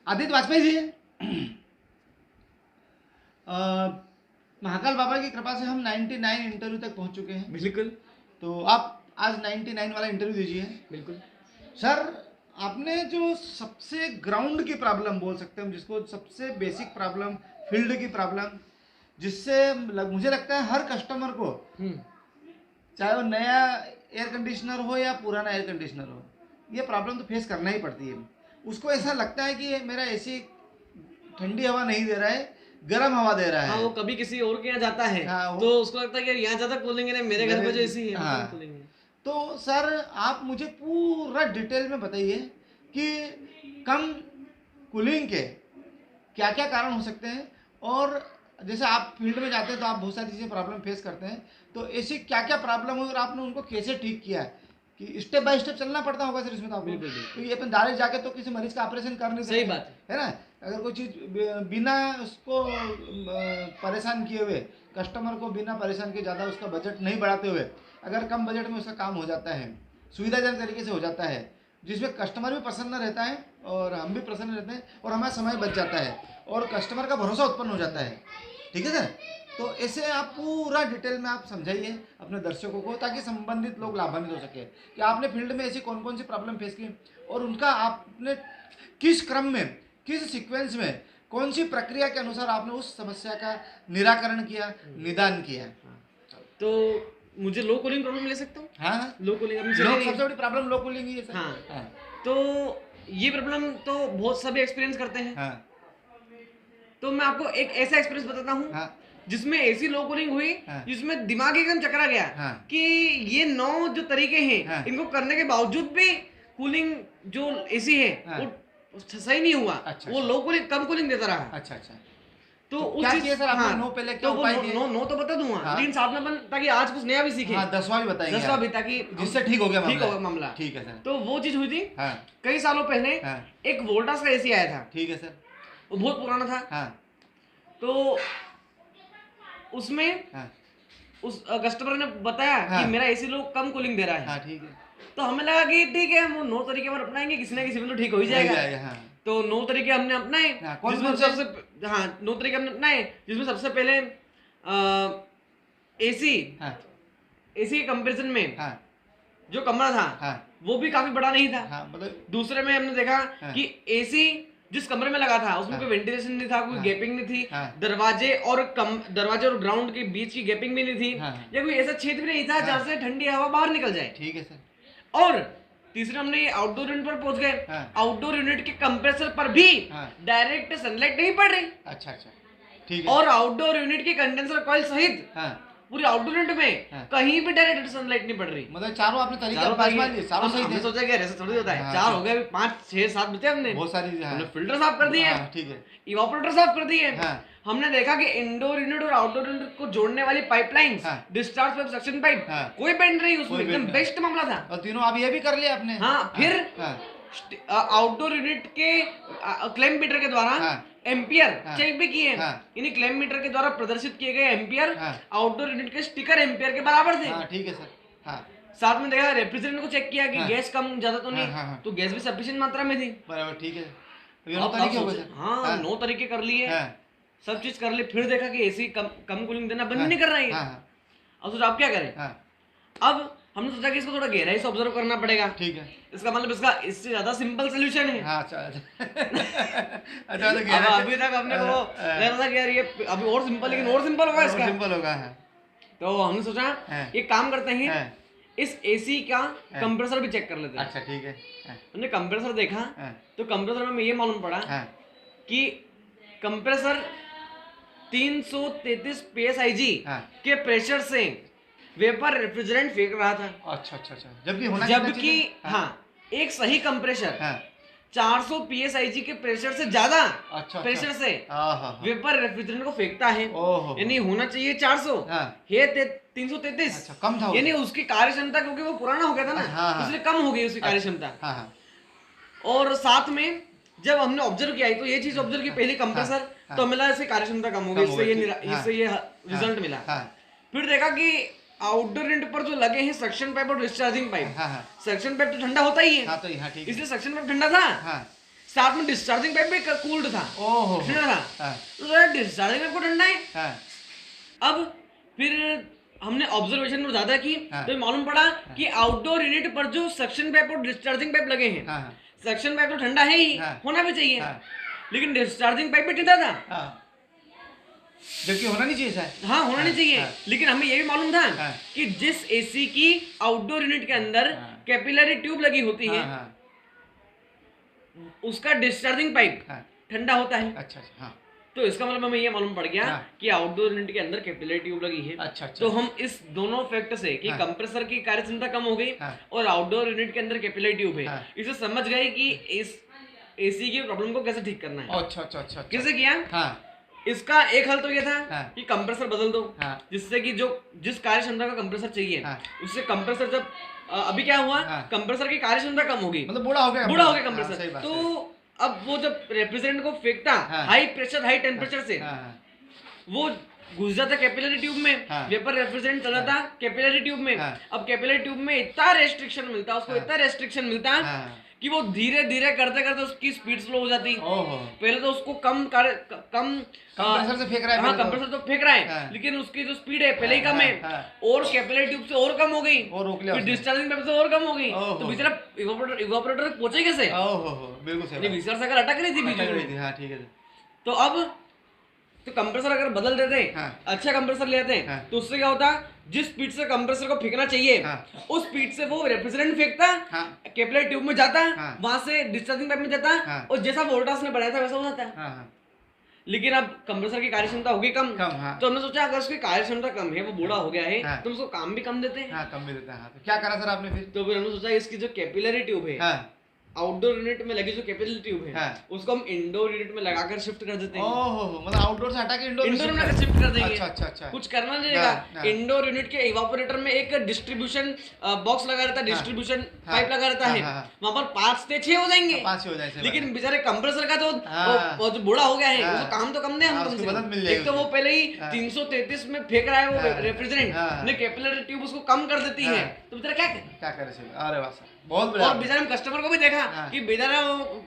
आदित्य वाजपेयी जी महाकाल बाबा की कृपा से हम 99 इंटरव्यू तक पहुंच चुके हैं। बिल्कुल। तो आप आज 99 वाला इंटरव्यू दीजिए। बिल्कुल सर, आपने जो सबसे ग्राउंड की प्रॉब्लम बोल सकते हैं हम जिसको, सबसे बेसिक प्रॉब्लम, फील्ड की प्रॉब्लम, जिससे मुझे लगता है हर कस्टमर को, चाहे वो नया एयर कंडीशनर हो या पुराना एयर कंडीशनर हो, ये प्रॉब्लम तो फेस करना ही पड़ती है। उसको ऐसा लगता है कि मेरा एसी ठंडी हवा नहीं दे रहा है, गर्म हवा दे रहा है। हाँ, वो कभी किसी और के यहाँ जाता है, हाँ, तो उसको लगता है कि यहाँ ज्यादा कूलिंग है, मेरे घर पे जो एसी है हाँ। वो कूलिंग है। तो सर, आप मुझे पूरा डिटेल में बताइए कि कम कूलिंग के क्या क्या कारण हो सकते हैं, और जैसे आप फील्ड में जाते हैं तो आप बहुत सारी चीज़ें प्रॉब्लम फेस करते हैं, तो ऐसी क्या क्या प्रॉब्लम हुई और आपने उनको कैसे ठीक किया है, कि स्टेप बाय स्टेप चलना पड़ता होगा सर इसमें तो आपको। बिल्कुल। तो ये अपन डायरेक्ट जाके तो किसी मरीज का ऑपरेशन कर नहीं सकते। सही बात है ना। अगर कोई चीज़ बिना उसको परेशान किए हुए, कस्टमर को बिना परेशान किए, ज़्यादा उसका बजट नहीं बढ़ाते हुए, अगर कम बजट में उसका काम हो जाता है, सुविधाजनक तरीके से हो जाता है, जिसमें कस्टमर भी प्रसन्न रहता है और हम भी प्रसन्न रहते हैं और हमारा समय बच जाता है और कस्टमर का भरोसा उत्पन्न हो जाता है। ठीक है सर। तो ऐसे आप पूरा डिटेल में आप समझाइए अपने दर्शकों को, ताकि संबंधित लोग लाभान्वित हो सके कि आपने फील्ड में ऐसी कौन कौन सी प्रॉब्लम फेस की और उनका आपने किस क्रम में, किस सीक्वेंस में, कौन सी प्रक्रिया के अनुसार आपने उस समस्या का निराकरण किया, निदान किया। तो मुझे लो कूलिंग प्रॉब्लम ले सकता हूँ। हाँ, लो कूलिंग सबसे बड़ी प्रॉब्लम लो कूलिंग ही है सर। हाँ। तो ये प्रॉब्लम तो बहुत सभी एक्सपीरियंस करते हैं। हाँ। तो मैं आपको एक ऐसा एक्सपीरियंस बताता हूँ। हाँ। जिसमें एसी लो कूलिंग हुई। हाँ। जिसमें दिमाग एकदम चकरा गया। हाँ। कि ये 9 जो तरीके हैं। हाँ। इनको करने के बावजूद भी कूलिंग जो एसी है। हाँ। वो सही नहीं हुआ। अच्छा, वो लो कूलिंग, कम कूलिंग देता रहा। अच्छा। तो क्या किए सर आपने? नो पहले क्या उपाय किए? नो तो बता दूंगा। हाँ। लेकिन साथ में ताकि आज कुछ नया भी सीखे। हाँ, 10वां भी बताएंगे। 10वां भी, ताकि जिससे ठीक हो गया मामला। ठीक है सर। तो वो चीज हुई थी। हाँ। कई सालों पहले। हाँ। एक वोल्टास का एसी आया था। ठीक है सर। वो बहुत पुराना था। हाँ। तो उसमें हाँ। उस कस्टमर ने बताया। हाँ। कि मेरा एसी लोग कम कूलिंग दे रहा है। हाँ, ठीक है। तो हमें लगा कि ठीक है, वो 9 तरीके पर अपनाएंगे, किसी ना किसी में तो ठीक हो ही जाएगा। हाँ। तो 9 तरीके हमने अपनाए। हाँ, जिसमें सबसे 9 तरीके हमने अपनाए, जिसमें सबसे पहले एसी के कंपैरिजन में जो कमरा था वो भी काफी बड़ा नहीं था। मतलब दूसरे में हमने देखा कि एसी जिस कमरे में लगा था उसमें कोई वेंटिलेशन नहीं था, कोई गैपिंग नहीं थी। दरवाजे और ग्राउंड के बीच की गैपिंग भी नहीं थी। या कोई ऐसा क्षेत्र भी नहीं था जहाँ से ठंडी हवा बाहर निकल जाए। ठीक है सर। और तीसरे हमने आउटडोर यूनिट पर पहुंच गए। आउटडोर यूनिट के कंप्रेसर पर भी डायरेक्ट सनलाइट नहीं पड़ रही। अच्छा, ठीक है। और आउटडोर यूनिट के कंडेंसर कॉइल सहित पूरी आउटडोर यूनिट में कहीं भी डायरेक्ट सनलाइट नहीं पड़ रही। मतलब चारों आपने तरीके आजमा लिए, चारों सही थे। सोचा कि ऐसा थोड़ी होता है। 4 हो गए, 5 6 7 बचे हमने। बहुत सारी। हमने फिल्टर साफ कर दिए। ठीक है। इवापोरेटर साफ कर दिए। हमने देखा कि इंडोर यूनिट और आउटडोर यूनिट को जोड़ने वाली pipeline, discharge pipe, suction pipe, कोई बेंड नहीं उसमें, एकदम बेस्ट मामला था। और तीनों आप ये भी कर लिया आपने। हाँ। फिर आउटडोर यूनिट के क्लैम्प मीटर के द्वारा एम्पियर चेक भी किए। यानी क्लैम्प मीटर के द्वारा प्रदर्शित किए गए एम्पियर आउटडोर यूनिट के स्टिकर एम्पियर के बराबर थे। ठीक है सर। साथ में देखा, रेफ्रिजरेटर को चेक किया कि गैस कम ज्यादा तो नहीं। तो गैस भी सफिशिएंट मात्रा में थी। बराबर, ठीक है। 9 तरीके कर लिए, सब चीज कर ली। फिर देखा कि एसी कम कूलिंग देना बंद नहीं कर रहा है। अब सोचा आप क्या करें। अब हमने सोचा कि इसको थोड़ा गहराई से ऑब्जर्व करना पड़ेगा। ठीक है। इसका मतलब इससे ज्यादा सिंपल सोल्यूशन है। अच्छा। अभी तक हमने वो लग रहा था कि यार ये अभी और सिंपल, लेकिन और सिंपल होगा इसका। सिंपल होगा। तो हमने सोचा एक काम करते हैं, इस एसी का कंप्रेसर भी चेक कर लेते हैं। अच्छा, ठीक है। हमने कंप्रेसर देखा तो कंप्रेसर में ये मालूम पड़ा कि कंप्रेसर 333 psig के प्रेशर से वेपर रेफ्रिजरेंट फेंक रहा था। अच्छा। जबकि एक सही कंप्रेसर 400 psig के प्रेशर से ज्यादा प्रेशर से वेपर रेफ्रिजरेंट को फेंकता है। यानी होना चाहिए 400, है 333। कम था। यानी उसकी कार्य क्षमता, क्योंकि वो पुराना हो गया था ना, इसलिए कम हो गई उसकी कार्य क्षमता। और साथ में जब हमने ऑब्जर्व किया तो ये चीज ऑब्जर्व की, पहले कंप्रेसर तो हमें लगा इसकी कार्य क्षमता कम हो गई, इससे ये रिजल्ट मिला। फिर देखा कि आउटडोर यूनिट पर जो लगे हैं सक्शन पाइप और डिस्चार्जिंग पाइप, सक्शन पाइप तो ठंडा होता ही है, इसलिए सक्शन पाइप ठंडा था। साथ में डिस्चार्जिंग पाइप भी कूल्ड था, ओहो ठंडा था। हाँ तो डिस्चार्जिंग पाइप को ठंडा है। हाँ अब फिर हमने ऑब्जर्वेशन में ज्यादा की हाँ। तो मालूम पड़ा कि आउटडोर यूनिट पर जो सक्शन पाइप और डिस्चार्जिंग पाइप लगे हैं, हाँ सक्शन पाइप तो ठंडा है ही, हाँ। होना भी चाहिए, हाँ लेकिन डिस्चार्जिंग पाइप भी ठंडा था। हाँ, जबकि होना नहीं चाहिए सर। हाँ होना नहीं चाहिए, हाँ। लेकिन हमें ये भी मालूम था हाँ। कि जिस एसी की आउटडोर यूनिट के अंदर हाँ। कैपिलरी ट्यूब लगी होती है, हाँ उसका डिस्चार्जिंग पाइप हाँ ठंडा होता है। अच्छा अच्छा हाँ तो इसका मतलब हमें ये मालूम पड़ गया हाँ। कि आउटडोर यूनिट के अंदर कैपिलरी ट्यूब लगी है। अच्छा अच्छा तो हम इस दोनों फैक्ट से कि हाँ। कंप्रेसर की कार्यक्षमता कम हो गई हाँ। और आउटडोर यूनिट के अंदर कैपिलरी ट्यूब है, हाँ। इसे समझ गए कि इस एसी की प्रॉब्लम को कैसे ठीक करना है। अच्छा अच्छा अच्छा कैसे किया? हाँ इसका एक हल तो ये था हाँ। कि कंप्रेसर बदल दो, हाँ जिससे कि जो जिस कार्य क्षमता का कंप्रेसर चाहिए, हाँ। उससे कंप्रेसर जब अभी क्या हुआ, हाँ। कंप्रेसर की कार्य क्षमता कम होगी, मतलब बूढ़ा हो गया सही कंप्रेसर। बात। तो अब वो जब रेफ्रिजरेंट को फेंकता हाँ। हाई प्रेशर हाई टेम्परेचर से, हाँ वो घुस जाता कैपिलरी ट्यूब में, हाँ। वेपर रेफ्रिजरेंट चला था कैपिलरी ट्यूब में। हाँ। अब कैपिलरी ट्यूब में इतना रेस्ट्रिक्शन मिलता, उसको हाँ। इतना रेस्ट्रिक्शन मिलता हाँ कि वो धीरे धीरे करते करते उसकी स्पीड स्लो हो जाती। ओहो पहले तो उसको कम कंप्रेसर से फेंक रहा है हाँ पहले तो। कंप्रेसर तो फेंक रहा है, हाँ। लेकिन उसकी जो स्पीड है पहले ही कम है, हाँ। और कैपिलरी ट्यूब से और कम हो गई, और रोक लिया फिर उसने। डिस्चार्जिंग पाइप से और कम हो गई, ओहो। तो बेचारा इवापोरेटर पहुंचे कैसे? ओहो बिल्कुल सही बात। विसर से अगर अटक रही थी बीच अटक में। रही थी, हाँ ठीक है। तो अब तो कंप्रेसर अगर बदल देते, हाँ। अच्छा कंप्रेसर ले आते, हाँ। तो उससे क्या होता, जिस स्पीड से कंप्रेसर को फेंकना चाहिए हाँ। उस स्पीड से वो रेफ्रिजरेंट फेंकता, हाँ कैपिलरी ट्यूब में जाता, हाँ। वहां से डिस्चार्जिंग पाइप में जाता, हाँ। और जैसा वोल्टास ने बनाया था वैसा हो जाता। हाँ हाँ लेकिन अब कंप्रेसर की कार्यक्षमता होगी कम, हाँ। तो हमने सोचा अगर उसकी कार्यक्षमता कम है, वो बूढ़ा हो गया है, हाँ। तो उसको काम भी कम देते हैं। हाँ कम भी देता है। हाँ तो क्या करा सर आपने फिर? तो फिर हमने सोचा इसकी जो कैपिलरी ट्यूब है, हाँ आउटडोर यूनिट में लगी जो कैपिलरी ट्यूब है, हाँ। उसको हम इंडोर यूनिट में लगाकर शिफ्ट कर देते हैं। ओहो मतलब आउटडोर से हटा के इंडोर इंडोर में शिफ्ट कर देंगे। अच्छा अच्छा अच्छा कुछ करना नहीं हाँ, रहेगा। हाँ। इंडोर यूनिट के इवापोरेटर में एक डिस्ट्रीब्यूशन बॉक्स लगा रहता है, डिस्ट्रीब्यूशन पाइप लगा रहता है, वहां पर 5 से 6 हो जाएंगे, 5 हो जाए। लेकिन बेचारे कंप्रेसर का तो हाँ। वो जो बूढ़ा हो गया है, हाँ। उसको काम तो कम दे हम हाँ, कम उसको से मदद कम। मिल जाएगी एक तो वो उसको। पहले ही हाँ। 333 में फेंक रहा है वो हाँ। रेफ्रिजरेंट, हाँ। ने कैपिलरी ट्यूब उसको कम कर देती है, तो बेचारा क्या करे? क्या करे सर? अरे वाह सर बहुत बढ़िया। और बेचारे हम कस्टमर को भी देखा हाँ। कि बेचारा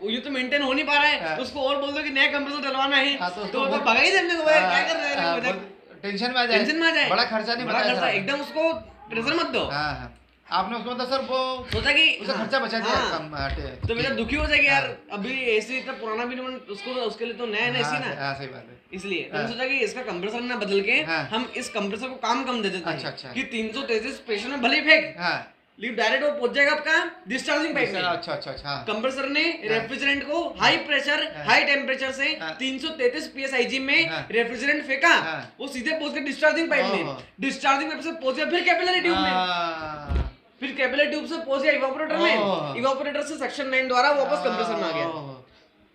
ये तो मेंटेन हो नहीं पा रहा है, हाँ। उसको और बोल दो कि नया कंप्रेसर डलवाना है, हाँ, तो तो उसको वो भगा ही देने को, क्या कर रहे हैं लोग? टेंशन में आ जाए, टेंशन में आ जाए, बड़ा खर्चा नहीं बड़ा बताया खर्चा, सर। एकदम उसको प्रेशर मत दो। हाँ हाँ आपने उसको मतलब सर वो सोचा कि उसका हाँ, खर्चा बचा दिया हाँ, कम हटे। तो बेटा दुखी हो जाएगी यार, अभी एसी इतना पुराना भी नहीं, उसको उसके लिए तो नया है ना एसी ना, हाँ सही बात है। इसलिए तो हाँ। मैंने सोचा कि इसका कंप्रेसर ना बदल के हाँ। हम इस कंप्रेसर को काम कम दे देते हैं, अच्छा, अच्छा। कि 333 प्रेशर में भले ही फेंक, हाँ लेकिन डायरेक्ट वो पहुंच जाएगा आपका डिस्चार्जिंग पाइप में। अच्छा अच्छा अच्छा हाँ। कंप्रेसर ने रेफ्रिजरेंट को हाई प्रेशर हाँ। हाई टेम्परेचर से हाँ। 333 psig में हाँ। रेफ्रिजरेंट फेंका, हाँ। वो सीधे पहुंच गया डिस्चार्जिंग पाइप में, ओहो। डिस्चार्जिंग पाइप से पहुंच गया फिर कैपिलरी ट्यूब में, हाँ। फिर कैपिलरी ट्यूब से पहुंच गया इवापोरेटर में, ओह। इवापोरेटर से सक्शन 9 द्वारा वापस कंप्रेसर में आ गया। ओह।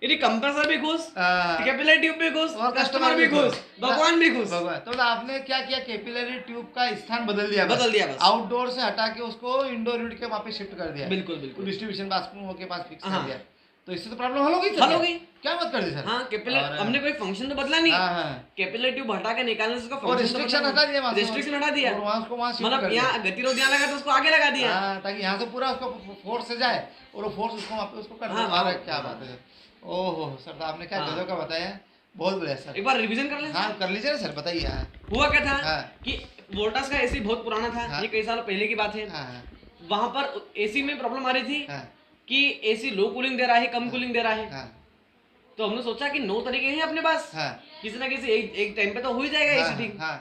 यानी कंप्रेसर भी खुश, हाँ। कैपिलरी ट्यूब भी खुश, और कस्टमर भी खुश, भगवान भी खुश। भगवान तो आपने क्या किया, कैपिलरी ट्यूब का स्थान बदल दिया, बदल दिया बस। आउटडोर से हटा के उसको इंडोर यूनिट के वापस शिफ्ट कर दिया। बिल्कुल बिल्कुल डिस्ट्रीब्यूशन बास्को के पास फिक्स कर हाँ। दिया, तो इससे तो प्रॉब्लम हल हो गई सर। हल हो गई। क्या मत कर दी सर? हाँ कैपिलरी हमने कोई फंक्शन तो बदला नहीं, हाँ हाँ कैपिलरी ट्यूब हटा के निकालने से उसका और फंक्शन रिस्ट्रिक्शन हटा दिया वहाँ से। रिस्ट्रिक्शन हटा दिया, और वहाँ उसको वहाँ शिफ्ट मतलब कर दिया। यहाँ गतिरोध यहाँ लगा तो उसको आगे लगा दिया। हाँ ताकि यहाँ से पूरा उसको फोर्स से जाए और वो फोर्स उसको वहाँ पे उसको कर हाँ, दे। हाँ। अरे क्या बात है सर, ओहो सर तो आपने क्या हाँ। गजब का बताया, बहुत बढ़िया सर। एक बार रिवीजन कर ले। हाँ कर लीजिए ना सर, बताइए। हाँ हुआ क्या था हाँ। कि वोल्टास का एसी बहुत पुराना था, हाँ। ये कई साल पहले की बात है। हाँ वहां पर एसी में प्रॉब्लम आ रही थी हाँ कि एसी लो कूलिंग दे रहा है, कम कूलिंग दे रहा है। हाँ तो हमने सोचा कि 9 तरीके हैं अपने पास, हाँ किसी ना किसी एक टाइम पे तो हो ही जाएगा एसी ठीक। हाँ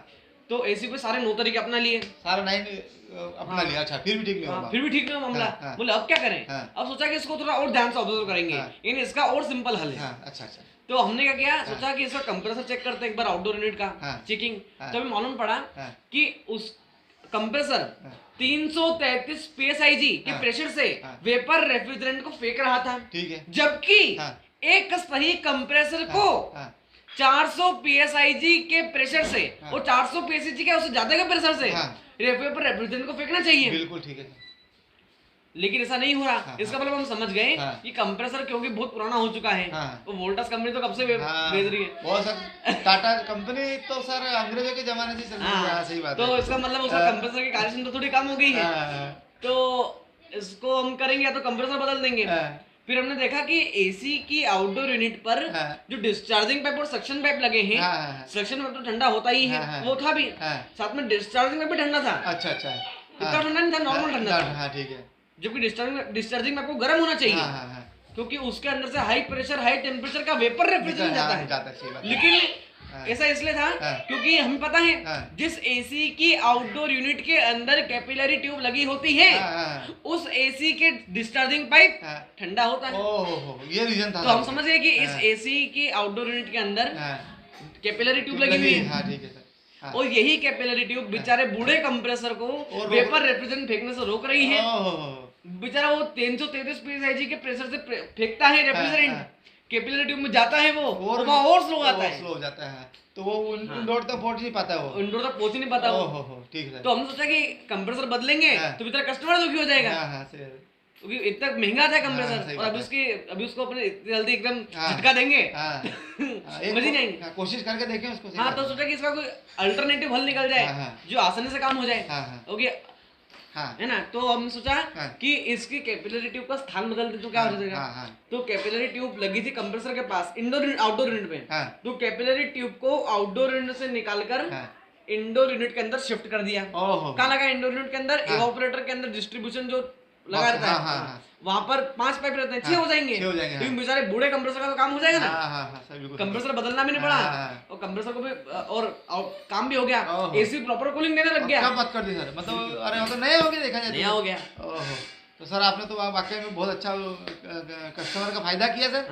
तो एसी पे सारे 9 तरीके अपना लिए, सारा 9 अपना हाँ। लिया। अच्छा फिर भी ठीक नहीं हाँ, होगा? फिर भी ठीक नहीं हुआ मामला। हाँ, हाँ। बोले अब क्या करें, हाँ। अब सोचा कि इसको थोड़ा और ध्यान से ऑब्जर्व करेंगे, हाँ। यानी इसका और सिंपल हल है। हाँ अच्छा अच्छा तो हमने क्या किया, सोचा कि इसका कंप्रेसर चेक करते हैं एक बार, आउटडोर यूनिट का हाँ। चेकिंग। हाँ। तो हमें मालूम पड़ा हाँ। कि उस कंप्रेसर हाँ। 333 psig के हाँ। प्रेशर से हाँ। वेपर रेफ्रिजरेंट को फेंक रहा था, ठीक है। जबकि हाँ। एक सही कंप्रेसर को हाँ 400 psig के प्रेशर से हाँ। और 400 psig के उससे ज्यादा के प्रेशर से हाँ। वेपर रेफ्रिजरेंट को फेंकना चाहिए, बिल्कुल ठीक है। लेकिन ऐसा नहीं हो रहा। हाँ, इसका मतलब हम समझ गए हाँ। कि कंप्रेसर क्योंकि बहुत पुराना हो चुका है, हाँ। तो वोल्टास कंपनी तो कब से हाँ, भेज रही है। बहुत सर टाटा कंपनी तो सर अंग्रेजों के जमाने से चल रही है। हाँ, सही बात तो है। इसका मतलब उसका हाँ। कंप्रेसर की कार्यक्षमता थोड़ी कम हो गई है, हाँ, तो इसको हम करेंगे या तो कंप्रेसर बदल देंगे, हाँ, फिर हमने देखा कि एसी की आउटडोर यूनिट पर जो डिस्चार्जिंग पाइप और सक्शन पाइप लगे हैं, सक्शन पाइप तो ठंडा होता ही है, वो था भी, साथ में डिस्चार्जिंग पाइप भी ठंडा था। अच्छा अच्छा, इतना ठंडा नहीं था, नॉर्मल ठंडा था। हाँ ठीक है। जबकि डिस्चार्जिंग पाइप को गर्म होना चाहिए, क्योंकि उसके अंदर से हाई प्रेशर हाई टेम्परेचर का वेपर रेफ्रिजरेशन जाता है। लेकिन ऐसा इसलिए था क्योंकि हमें पता है जिस एसी की आउटडोर यूनिट के अंदर कैपिलरी ट्यूब लगी होती है, उस एसी के डिस्चार्जिंग पाइप ठंडा होता है। ओहो, ये रीजन था। तो हम समझ गए कि इस एसी की आउटडोर यूनिट के अंदर कैपिलरी ट्यूब लगी हुई है। ठीक है सर। और यही कैपिलरी ट्यूब बेचारे बूढ़े कंप्रेसर को वेपर रेफ्रिजरेशन फेंकने से रोक रही है। बेचारा वो 333 psi के प्रेशर से फेंकता है रेफ्रिजरेंट, कैपिलरी ट्यूब में जाता है, वो और स्लो आता है, स्लो जाता है, तो वो इंडोर तक पहुंच नहीं पाता, वो इंडोर तक पहुंच नहीं पाता वो। ठीक है। तो हमने सोचा कि कंप्रेसर बदलेंगे तो बेचारा कस्टमर दुखी हो जाएगा, क्योंकि इतना महंगा था कंप्रेसर, और अभी उसको अपने जल्दी एकदम झटका देंगे मजे नहीं आएंगे। कोशिश करके देखें उसको। हाँ, तो सोचा कि इसका कोई अल्टरनेटिव हल निकल जाए जो आसानी से काम हो जाए, ओके है ना। तो हमने सोचा कि इसकी कैपिलरी ट्यूब का स्थान बदल दे तो क्या हो जाएगा। तो कैपिलरी ट्यूब लगी थी कंप्रेसर के पास इंडोर आउटडोर यूनिट में, तो कैपिलरी ट्यूब को आउटडोर यूनिट से निकालकर इंडोर यूनिट के अंदर शिफ्ट कर दिया। कहाँ लगा? इंडोर यूनिट के अंदर, इवापोरेटर के अंदर डिस्ट्रीब्यूशन जो लगा रहता है, वहां पर 5 पाइप रहते हैं, 6 हो जाएंगे, क्योंकि बेचारे बूढ़े कंप्रेसर का तो काम हो जाएगा ना, कंप्रेसर बदलना भी नहीं पड़ा, और कंप्रेसर को भी और काम भी हो गया, एसी प्रॉपर कूलिंग देने लग गया। क्या बात कर दी सर, मतलब अरे वो तो नया हो गया, देखा जाए नया हो गया। तो सर आपने तो वाकई में बहुत अच्छा कस्टमर का फायदा किया सर।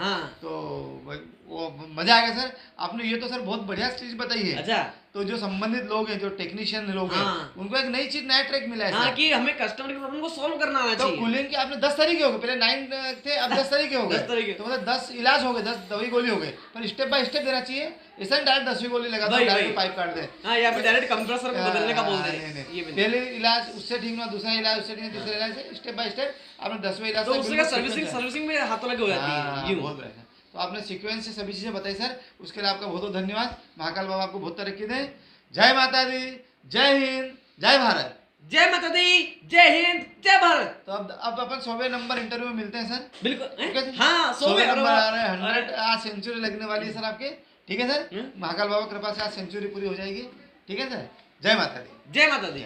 तो वो मजा आ गया सर। आपने ये तो सर बहुत बढ़िया चीज बताई है। अच्छा, तो जो संबंधित लोग हैं, जो टेक्नीशियन लोग हैं, उनको एक नई चीज, नया ट्रैक मिला है कि हमें कस्टमर की प्रॉब्लम को सॉल्व करना आना चाहिए। तो कूलिंग के आपने 10 तरीके हो गए, पहले 9 थे, अब 10 तरीके हो गए, तो मतलब 10 इलाज हो गए, 10 दवाई गोली हो गए, पर स्टेप बाय स्टेप देना चाहिए। ऐसा डायरेक्ट 10वीं गोली लगा दो, डायरेक्ट पाइप काट दे, या फिर डायरेक्ट कंप्रेसर को बदलने का बोल दे। पहले इलाज उससे ठीक ना, दूसरा इलाज उससे ठीक, तीसरा इलाज से स्टेप बाय स्टेप आपने 10वें इलाज, तो उससे सर्विसिंग में हाथों लगे हो जाती है। बहुत बढ़िया। तो आपने सीक्वेंस से सभी चीजें बताई सर, उसके लिए आपका बहुत बहुत धन्यवाद। महाकाल बाबा आपको बहुत तरक्की दे। जय माता दी, जय हिंद, जय भारत। जय माता दी, जय हिंद, जय भारत। तो अब अपन 100वें नंबर इंटरव्यू में मिलते हैं सर। बिल्कुल, हाँ 100वें नंबर आ रहे हैं, 100 आज सेंचुरी लगने वाली है सर आपके। ठीक है सर, महाकाल बाबा कृपा से आज सेंचुरी पूरी हो जाएगी। ठीक है सर, जय माता दी, जय माता दी।